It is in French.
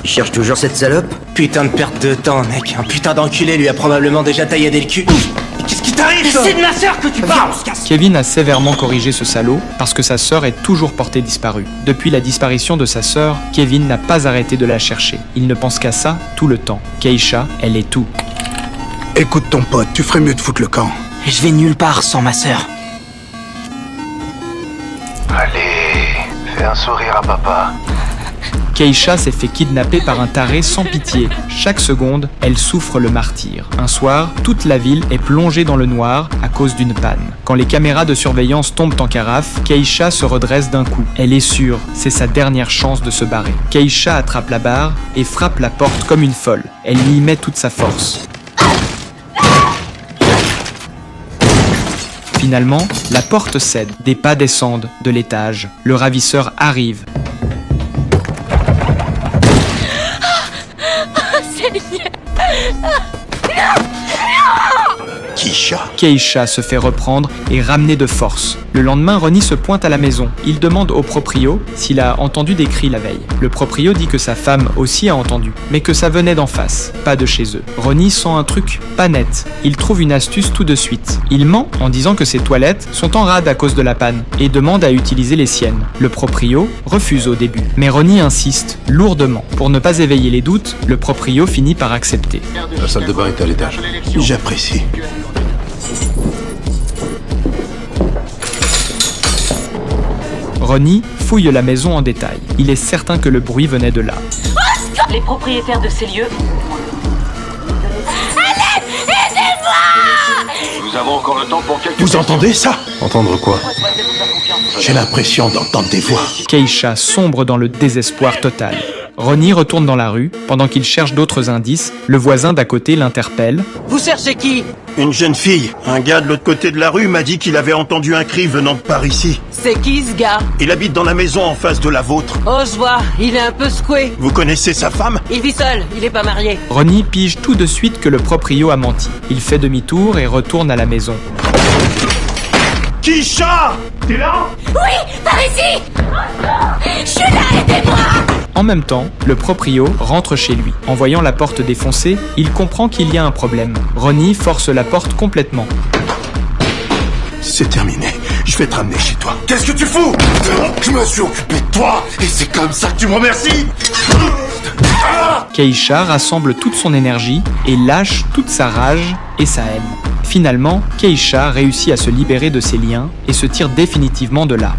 Il cherche toujours cette salope? Putain de perte de temps, mec. Un putain d'enculé lui a probablement déjà tailladé le cul. Qu'est-ce qui t'arrive? C'est de ma sœur que tu parles! Kevin a sévèrement corrigé ce salaud parce que sa sœur est toujours portée disparue. Depuis la disparition de sa sœur, Kevin n'a pas arrêté de la chercher. Il ne pense qu'à ça tout le temps. Keisha, elle est tout. Écoute ton pote, tu ferais mieux de foutre le camp. Je vais nulle part sans ma sœur. Allez, fais un sourire à papa. Keisha s'est fait kidnapper par un taré sans pitié. Chaque seconde, elle souffre le martyre. Un soir, toute la ville est plongée dans le noir à cause d'une panne. Quand les caméras de surveillance tombent en carafe, Keisha se redresse d'un coup. Elle est sûre, c'est sa dernière chance de se barrer. Keisha attrape la barre et frappe la porte comme une folle. Elle y met toute sa force. Finalement, la porte cède. Des pas descendent de l'étage. Le ravisseur arrive. Keisha se fait reprendre et ramener de force. Le lendemain, Ronnie se pointe à la maison. Il demande au proprio s'il a entendu des cris la veille. Le proprio dit que sa femme aussi a entendu, mais que ça venait d'en face, pas de chez eux. Ronnie sent un truc pas net. Il trouve une astuce tout de suite. Il ment en disant que ses toilettes sont en rade à cause de la panne et demande à utiliser les siennes. Le proprio refuse au début, mais Ronnie insiste lourdement. Pour ne pas éveiller les doutes, le proprio finit par accepter. La salle de bain est à l'étage. J'apprécie. Ronnie fouille la maison en détail. Il est certain que le bruit venait de là. Les propriétaires de ces lieux... Nous avons encore le temps pour quelques... Vous entendez ça? Entendre quoi? J'ai l'impression d'entendre des voix. Keisha sombre dans le désespoir total. Ronnie retourne dans la rue. Pendant qu'il cherche d'autres indices, le voisin d'à côté l'interpelle. Vous cherchez qui? Une jeune fille. Un gars de l'autre côté de la rue m'a dit qu'il avait entendu un cri venant de par ici. C'est qui ce gars? Il habite dans la maison en face de la vôtre. Oh, je vois, il est un peu secoué. Vous connaissez sa femme? Il vit seul, il est pas marié. Ronnie pige tout de suite que le proprio a menti. Il fait demi-tour et retourne à la maison. Keisha! T'es là? Oui, par ici! Je suis là, aidez-moi! En même temps, le proprio rentre chez lui. En voyant la porte défoncée, il comprend qu'il y a un problème. Ronnie force la porte complètement. C'est terminé. Je vais te ramener chez toi. Qu'est-ce que tu fous? Je me suis occupé de toi et c'est comme ça que tu me remercies? Keisha rassemble toute son énergie et lâche toute sa rage et sa haine. Finalement, Keisha réussit à se libérer de ses liens et se tire définitivement de là.